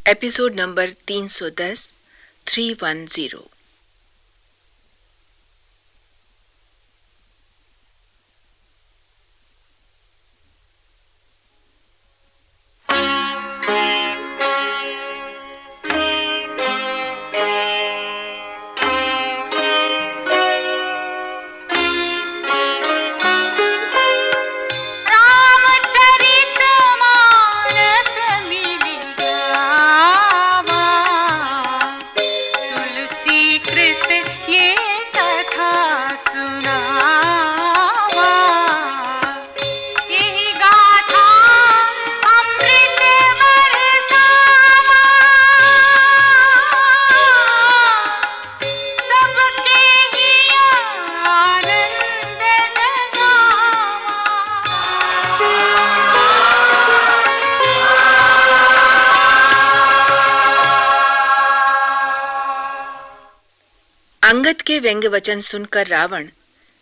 Episode number 310 310। Angad के व्यंग्य वचन सुनकर रावण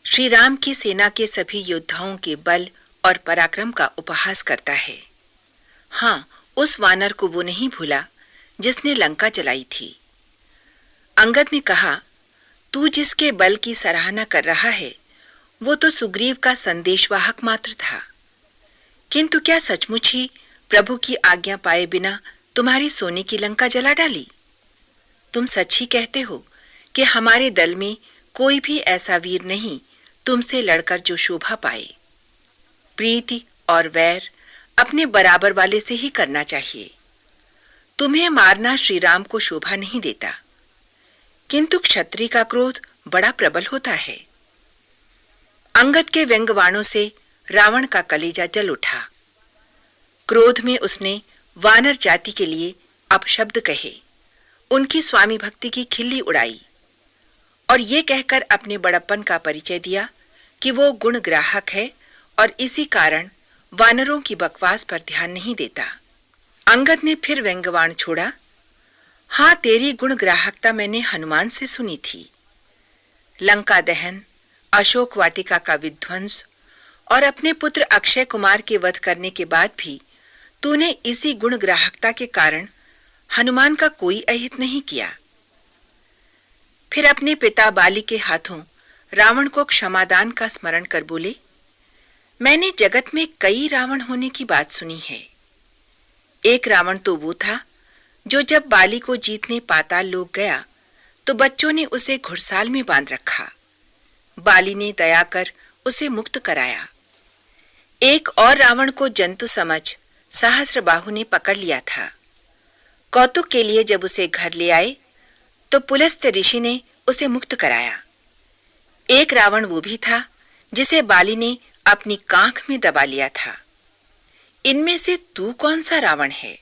श्री राम की सेना के सभी योद्धाओं के बल और पराक्रम का उपहास करता है। हाँ, उस वानर को वो नहीं भूला जिसने लंका जलाई थी। अंगद ने कहा, तू जिसके बल की सराहना कर रहा है वो तो सुग्रीव का संदेशवाहक मात्र था, किंतु क्या सचमुच ही प्रभु की आज्ञा पाए बिना तुम्हारी सोने की लंका जला डाली? तुम सच ही कहते हो कि हमारे दल में कोई भी ऐसा वीर नहीं तुमसे लड़कर जो शोभा पाए। प्रीति और वैर अपने बराबर वाले से ही करना चाहिए। तुम्हें मारना श्री राम को शोभा नहीं देता, किंतु क्षत्रिय का क्रोध बड़ा प्रबल होता है। अंगद के व्यंग्यवाणों से रावण का कलेजा जल उठा। क्रोध में उसने वानर जाति के लिए अपशब्द कहे, उनकी स्वामी भक्ति की खिल्ली उड़ाई और ये कहकर अपने बड़प्पन का परिचय दिया कि वो गुण ग्राहक है और इसी कारण वानरों की बकवास पर ध्यान नहीं देता। अंगद ने फिर व्यंग्यवाण छोड़ा, हाँ, तेरी गुण ग्राहकता मैंने हनुमान से सुनी थी। लंका दहन, अशोक वाटिका का विध्वंस और अपने पुत्र अक्षय कुमार के वध करने के बाद भी तूने इसी गुण ग्राहकता के कारण हनुमान का कोई अहित नहीं किया। फिर अपने पिता बाली के हाथों रावण को क्षमादान का स्मरण कर बोले, मैंने जगत में कई रावण होने की बात सुनी है। एक रावण तो वो था जो जब बाली को जीतने पाताल लोक गया तो बच्चों ने उसे घुड़साल में बांध रखा। बाली ने दया कर उसे मुक्त कराया। एक और रावण को जंतु समझ सहस्रबाहु ने पकड़ लिया था। कौतुक के लिए जब उसे घर ले आए तो पुलस्त्य ऋषि ने उसे मुक्त कराया। एक रावण वो भी था जिसे बाली ने अपनी कांख में दबा लिया था। इनमें से तू कौन सा रावण है?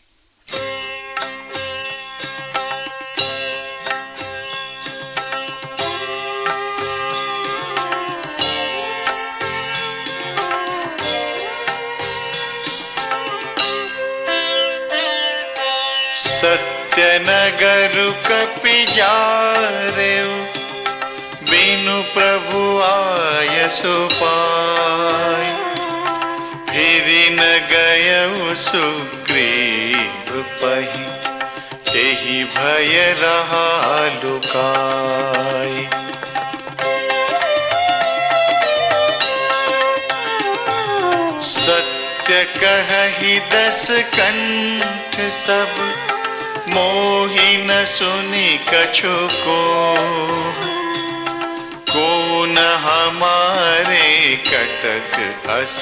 सत्यनगर कपि जारेउ, बिनु प्रभु आय सो पाय। फिरि न गयउ सुग्रीव पहि, तेहि भय रहा लुकाय। सत्य कहहि दस कंठ सब, मोहि न सुनि कछु को न हमारे कटक अस,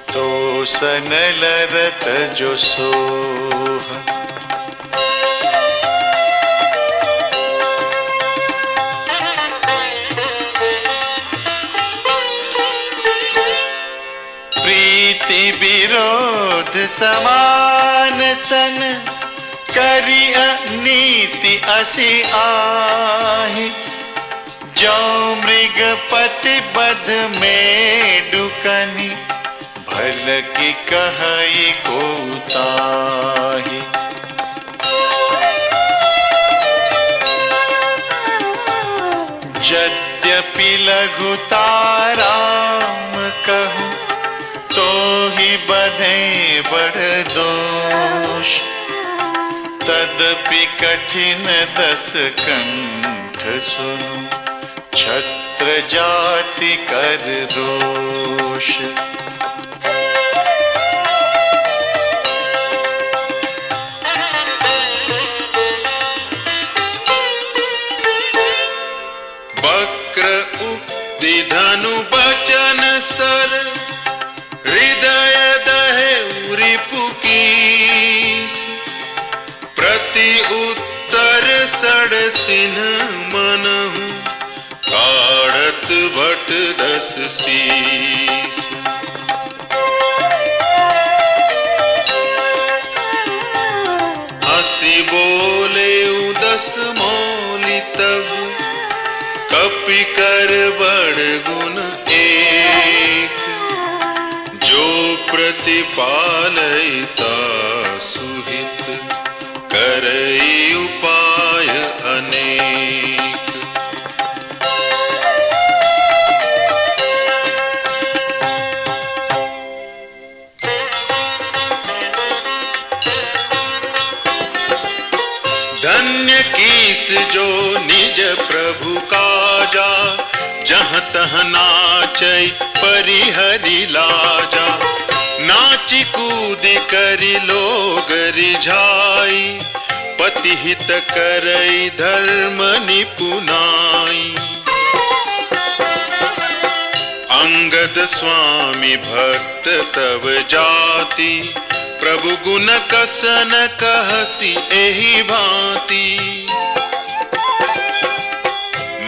तो सन लरत जो सोह। प्रीति विरोध समान सन, करि नीति असि आहि। जो मृगपति बध में डुकनि, भल की कहई को ताहि। यद्यपि लघुताराम कहूँ, तो ही बधे बड़ दोष। तदपि कठिन दस कंठ सुनु, क्षत्र जाति कर रोष। वक्र उक्ति धनु बचन सर, हृदय दहे रिपु कीस। प्रति उत्तर सड़ सिन्ह मनहु, काढ़त भट दस शीस। हसी बोले उदस मौलि तब, कपि कर बड़ गुण एक। जो प्रतिपालयिता सुहित, करई उपाय अनेक। धन्य कीस जो निज प्रभु काजा, जहाँ तहाँ नाचै परिहरि लाजा। नाची कूदि करि लोग रिझाई, पति हित करई धर्म निपुनाई। अंगद स्वामी भक्त तब जाति, प्रभु गुण कसन कहसी एहि भांति।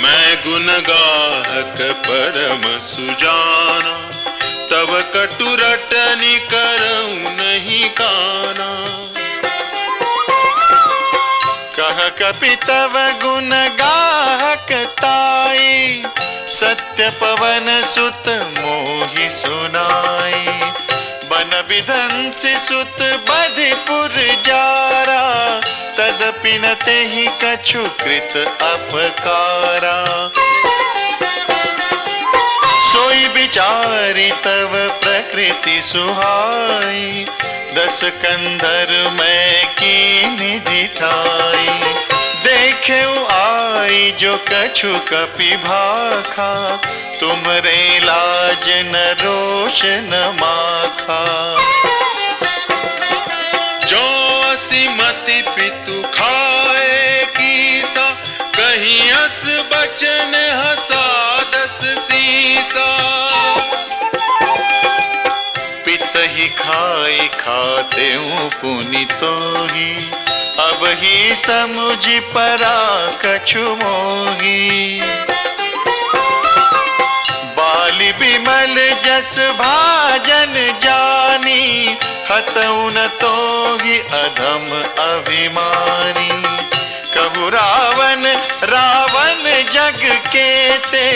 मैं गुण गाहक परम सुजाना, तब कटु रटनि करऊं नहीं काना। कह कपि तव गुण गाहक ताई, सत्य पवन सुत मोहि सुनाई। बन विधंसि सुत बधिपुर जारा, तदपि न तेहि कछु कृत अपकारा। सोई विचारि तव प्रकृति सुहाई, दस कंधर मैं कीन्हि ढिठाई। देखेउ आई जो कछु कपि भाखा, तुमरे लाज न रोष न माखा। जो असिमति पितु खाए कीसा, कहीं हस बचन हसा दस सीसा। पित ही खाई खाते हूँ पुनि तोहि, अब ही समुझ परा कछु मोही। बाली बिमल जस भाजन जानी, हतऊ न तोहि अधम अभिमानी। कहु रावण रावण जग केते,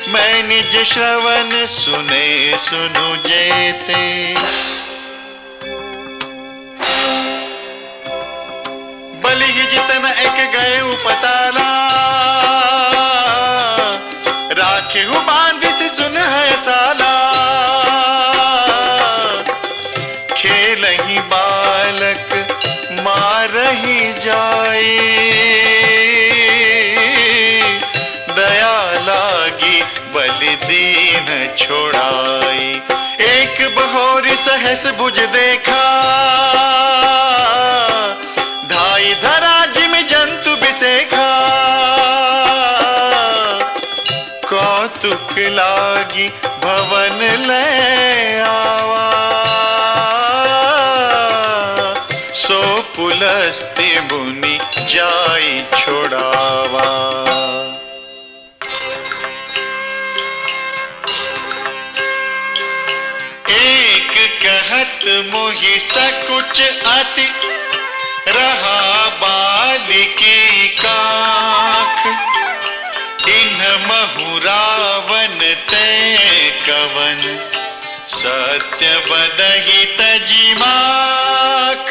मैं निज श्रवण सुने सुनु जेते। बलि जितन एक गए पताला, राखेहु बांधिस सुन है साला। खेलहि बालक मारहि जाए, दया लागी बलि दीन छोड़ाई। एक बहोरी सहस भुज देखा, धाई धरा जिम जंतु बिसेखा। कौतुक लागी भवन ले आवा, सो पुलस्त्य मुनि जाई छोड़ावा। एक कहत मोहि सकुच अति, रहा बालिकी काख। इन्हमहु रावण ते कवन, सत्य बदहि तजि माख।